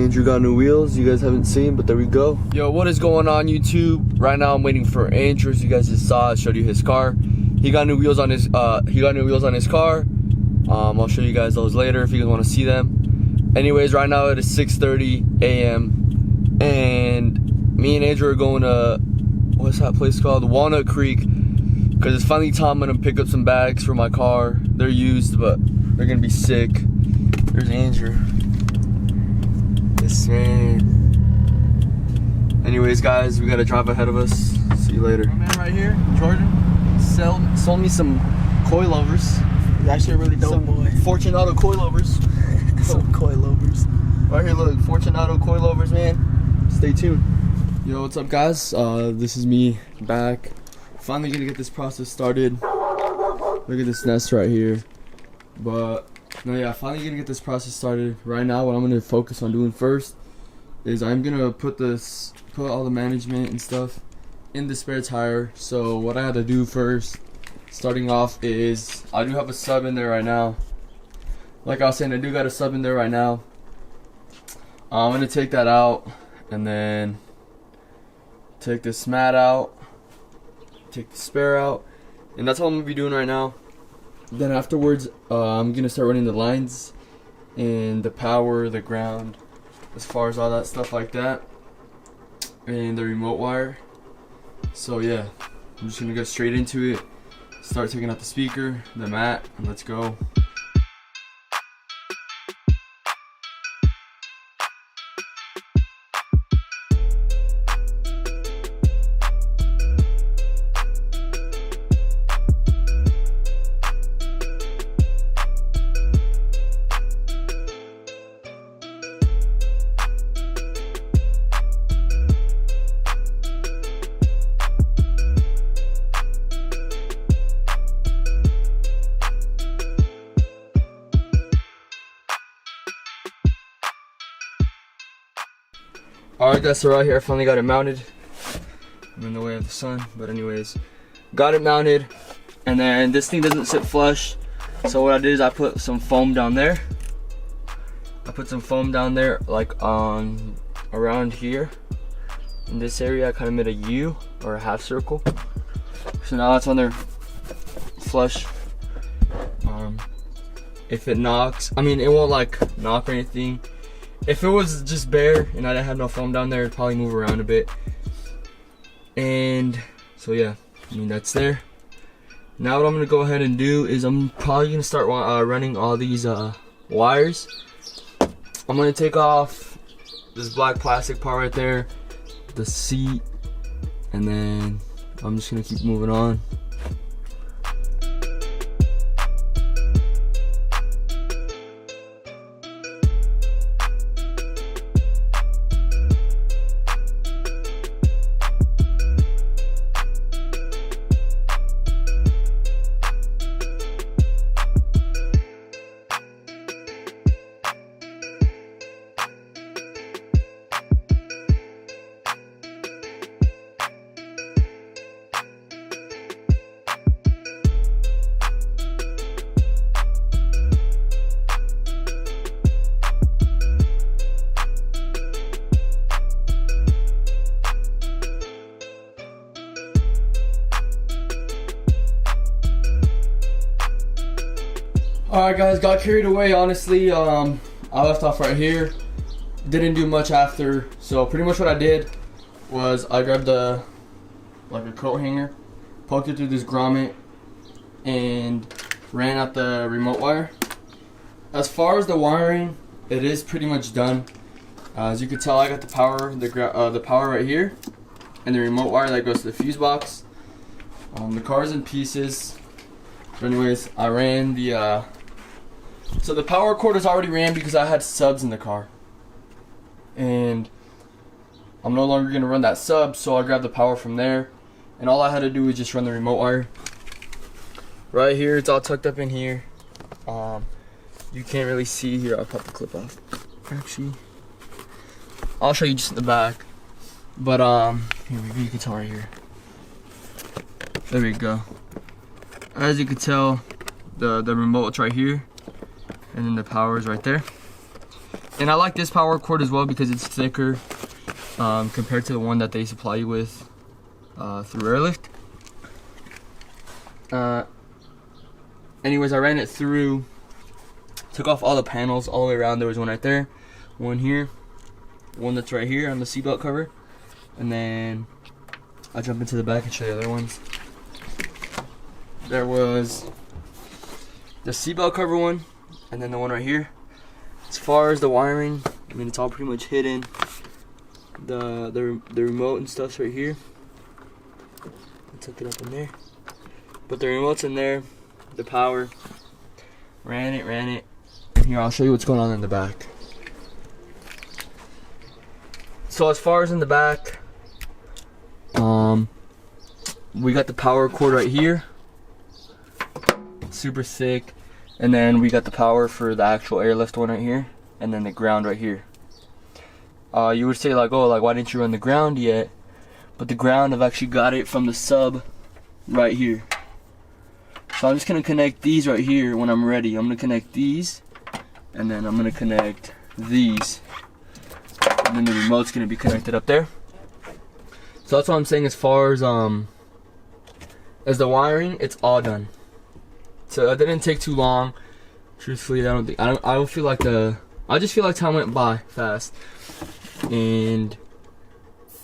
Andrew got new wheels. You guys haven't seen, but there we go. Yo, what is going on, YouTube? Right now I'm waiting for Andrew. As you guys just saw, I showed you his car. He got new wheels on his car. I'll show you guys those later if you guys want to see them. Anyways, right now it is 6:30 a.m. and me and Andrew are going to, what's that place called? Walnut Creek, because it's finally time I'm gonna pick up some bags for my car. They're used, but they're gonna be sick. There's Andrew. This man. Anyways, guys, we got a drive ahead of us. See you later. My man right here, Jordan, sold me some coilovers. He's actually a really dope boy. Fortunato coilovers. Some coilovers. Right here, look, Fortunato coilovers, man. Stay tuned. Yo, what's up, guys? This is me back. Finally gonna get this process started. Look at this nest right here. But no, yeah, finally gonna get this process started. Right now, what I'm gonna focus on doing first is I'm gonna put all the management and stuff in the spare tire. So what I had to do first, starting off, is I do have a sub in there right now. Like I was saying, I do got a sub in there right now. I'm gonna take that out and then take this mat out, take the spare out, and that's all I'm gonna be doing right now. Then afterwards, I'm gonna start running the lines and the power, the ground, as far as all that stuff like that, and the remote wire. So yeah, I'm just gonna go straight into it, start taking out the speaker, the mat, and let's go. Alright guys, so right here I finally got it mounted. I'm in the way of the sun, but anyways, got it mounted, and then this thing doesn't sit flush, so what I did is I put some foam down there. I put some foam down there, like on around here. In this area I kind of made a U or a half circle. So now it's on there flush. If it knocks, I mean it won't like knock or anything. If it was just bare and I didn't have no foam down there, it'd probably move around a bit. And so yeah, I mean that's there. Now what I'm gonna go ahead and do is I'm probably gonna start running all these wires. I'm gonna take off this black plastic part right there, the seat, and then I'm just gonna keep moving on. Alright guys, got carried away honestly. I left off right here. Didn't do much after. So pretty much what I did was I grabbed a coat hanger, poked it through this grommet, and ran out the remote wire. As far as the wiring, it is pretty much done. As you can tell, I got the power right here, and the remote wire that goes to the fuse box. The car's in pieces. But anyways, I ran the so the power cord is already ran because I had subs in the car, and I'm no longer gonna run that sub, so I grabbed the power from there, and all I had to do was just run the remote wire. Right here, it's all tucked up in here. You can't really see here. I'll pop the clip off. Actually, I'll show you just in the back. But here we go. You can tell right here. There we go. As you can tell, the remote's right here, and then the power is right there. And I like this power cord as well because it's thicker compared to the one that they supply you with through Airlift. Anyways, I ran it through, took off all the panels all the way around. There was one right there, one here, one that's right here on the seatbelt cover, and then I'll jump into the back and show you the other ones. There was the seatbelt cover one, and then the one right here. As far as the wiring, I mean, it's all pretty much hidden. The remote and stuff's right here. I took it up in there, but the remote's in there. The power. Ran it. Here, I'll show you what's going on in the back. So as far as in the back, we got the power cord right here, super thick, and then we got the power for the actual Airlift one right here, and then the ground right here. You would say like, oh, like why didn't you run the ground yet? But the ground, I've actually got it from the sub right here. So I'm just gonna connect these right here when I'm ready. I'm gonna connect these, and then I'm gonna connect these, and then the remote's gonna be connected up there. So that's what I'm saying as far as the wiring, it's all done. So it didn't take too long. Truthfully, I don't feel like I just feel like time went by fast, and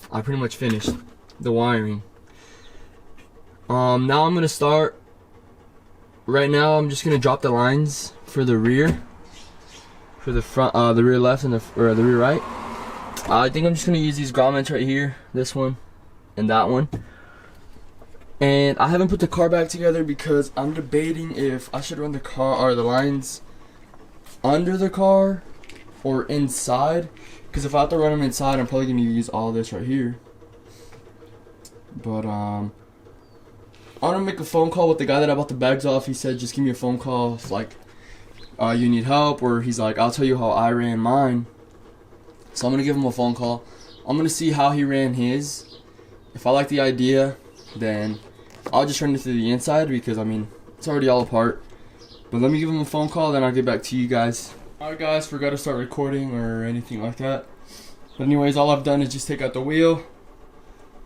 I pretty much finished the wiring. Now I'm gonna start. Right now, I'm just gonna drop the lines for the rear, for the front, the rear left and the rear right. I think I'm just gonna use these grommets right here, this one and that one. And I haven't put the car back together because I'm debating if I should run the car or the lines under the car or inside. Because if I have to run them inside, I'm probably gonna use all this right here. But I'm gonna make a phone call with the guy that I bought the bags off. He said just give me a phone call if like you need help, or he's like, I'll tell you how I ran mine. So I'm gonna give him a phone call. I'm gonna see how he ran his. If I like the idea, then I'll just run it through the inside because I mean it's already all apart. But let me give him a phone call, then I'll get back to you guys. Alright guys, forgot to start recording or anything like that. But anyways, all I've done is just take out the wheel.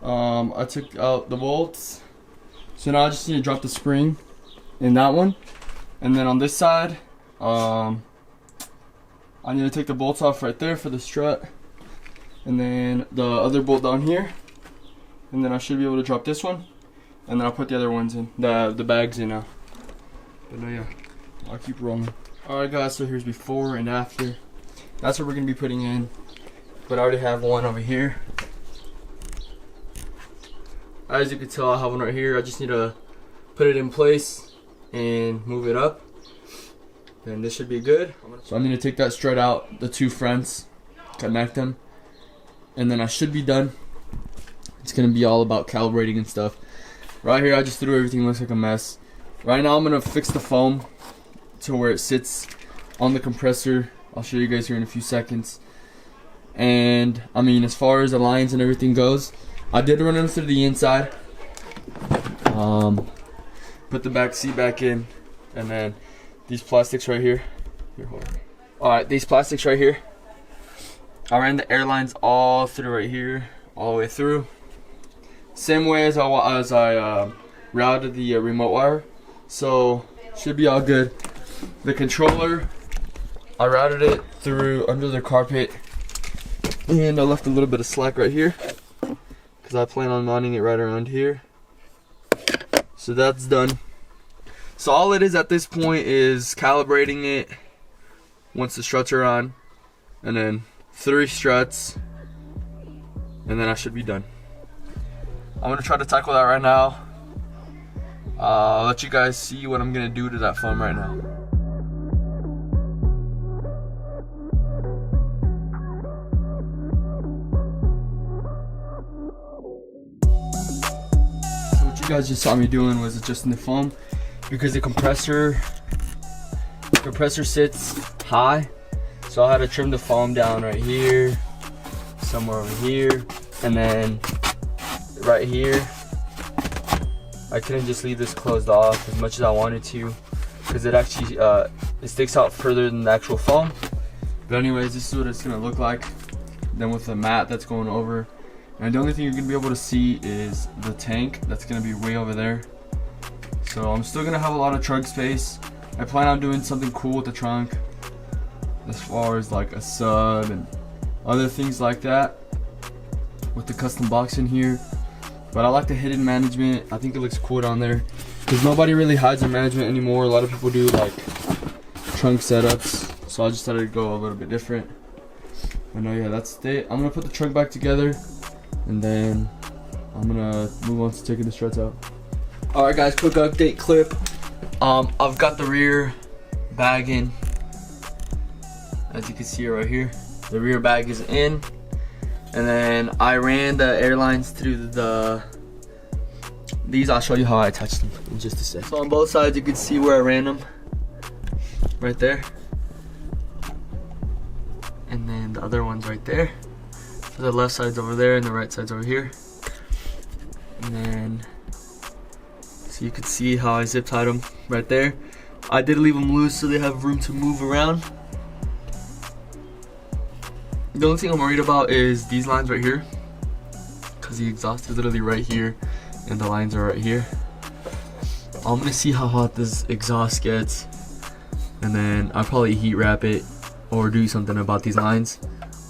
I took out the bolts. So now I just need to drop the spring in that one. And then on this side, I need to take the bolts off right there for the strut. And then the other bolt down here. And then I should be able to drop this one. And then I'll put the other ones in, the bags in now. But no, yeah, I'll keep rolling. Alright guys, so here's before and after. That's what we're going to be putting in. But I already have one over here. As you can tell, I have one right here. I just need to put it in place and move it up. And this should be good. So I'm going to take that strut out, the two fronts, connect them. And then I should be done. It's going to be all about calibrating and stuff. Right here, I just threw everything, looks like a mess. Right now, I'm going to fix the foam to where it sits on the compressor. I'll show you guys here in a few seconds. And, I mean, as far as the lines and everything goes, I did run them through the inside. Put the back seat back in. And then these plastics right here. Alright, these plastics right here. I ran the air lines all through right here. All the way through. Same way as I routed the remote wire. So, should be all good. The controller, I routed it through under the carpet. And I left a little bit of slack right here. Because I plan on mounting it right around here. So that's done. So all it is at this point is calibrating it once the struts are on. And then 3 struts. And then I should be done. I'm going to try to tackle that right now. I'll let you guys see what I'm going to do to that foam right now. So what you guys just saw me doing was adjusting the foam because the compressor sits high. So I had to trim the foam down right here, somewhere over here, and then right here. I couldn't just leave this closed off as much as I wanted to because it actually it sticks out further than the actual foam. But anyways, this is what it's gonna look like. Then with the mat that's going over. And the only thing you're gonna be able to see is the tank that's gonna be way over there. So I'm still gonna have a lot of trunk space. I plan on doing something cool with the trunk, as far as like a sub and other things like that with the custom box in here. But I like the hidden management. I think it looks cool down there because nobody really hides their management anymore. A lot of people do like trunk setups, so I just decided to go a little bit different. But no, yeah, that's it. I'm gonna put the trunk back together and then I'm gonna move on to taking the struts out. Alright guys, quick update clip. I've got the rear bag in. As you can see right here, the rear bag is in. And then I ran the airlines through these. I'll show you how I attached them in just a sec. So on both sides you can see where I ran them. Right there. And then the other one's right there. So the left side's over there and the right side's over here. And then, so you can see how I zip tied them right there. I did leave them loose so they have room to move around. The only thing I'm worried about is these lines right here, because the exhaust is literally right here and the lines are right here. I'm gonna see how hot this exhaust gets, and then I'll probably heat wrap it or do something about these lines,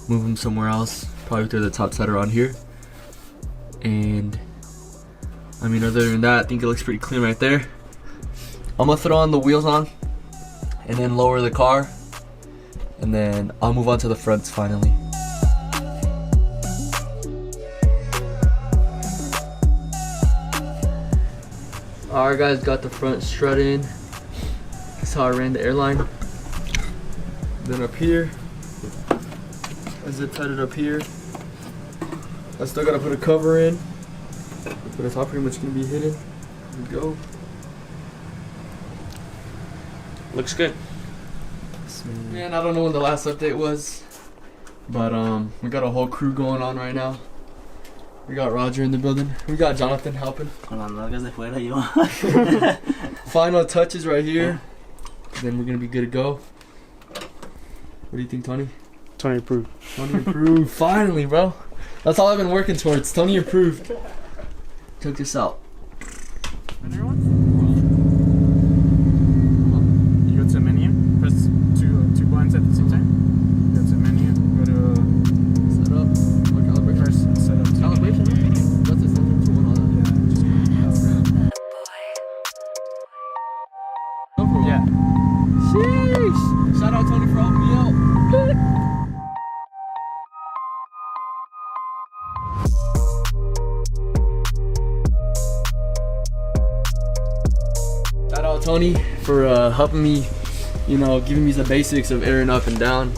move them somewhere else, probably through the top side around here. And I mean, other than that, I think it looks pretty clean right there. I'm gonna throw on the wheels on and then lower the car, and then I'll move on to the fronts finally. Alright guys, got the front strut in. That's how I ran the airline. Then up here, I zip tied it up here. I still gotta put a cover in, but it's all pretty much gonna be hidden. Here we go. Looks good. Man, I don't know when the last update was, but we got a whole crew going on right now. We got Roger in the building. We got Jonathan helping. Final touches right here. Then we're gonna be good to go. What do you think, Tony? Tony approved. Tony approved. Finally, bro. That's all I've been working towards. Tony approved. Check this out. You go to menu, press two buttons at the same time. Go to menu, go to Setup. Or calibration. first setup. Calibration? That's the center to one on that. Yeah. Sheesh. Shout out Tony for helping me out. Shout out Tony for helping me, you know, giving me the basics of airing up and down,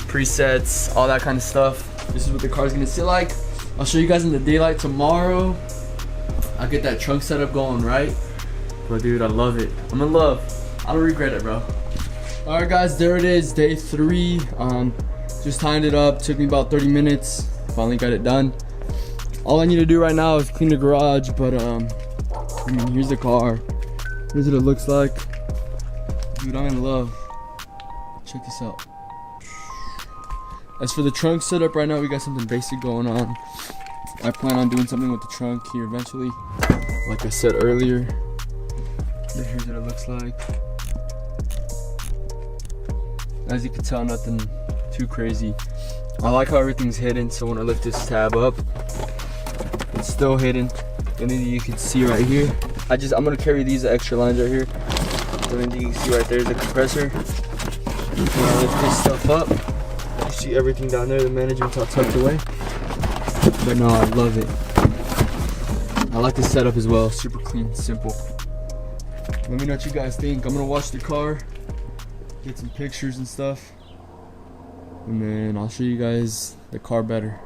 presets, all that kind of stuff. This is what the car's gonna sit like. I'll show you guys in the daylight tomorrow. I'll get that trunk setup going right. But dude, I love it. I'm in love. I don't regret it, bro. All right guys, there it is, day 3. Just tied it up, took me about 30 minutes. Finally got it done. All I need to do right now is clean the garage, but I mean, here's the car. Here's what it looks like. Dude, I'm in love. Check this out. As for the trunk setup, right now we got something basic going on. I plan on doing something with the trunk here eventually. Like I said earlier. Here's what it looks like. As you can tell, nothing too crazy. I like how everything's hidden, so when I lift this tab up, it's still hidden. And then you can see right here. I'm gonna carry these extra lines right here. So then you can see right there's the compressor. When I lift this stuff up, you see everything down there, the management's all tucked away. But no, I love it. I like the setup as well, super clean, simple. Let me know what you guys think. I'm gonna wash the car, get some pictures and stuff, and then I'll show you guys the car better.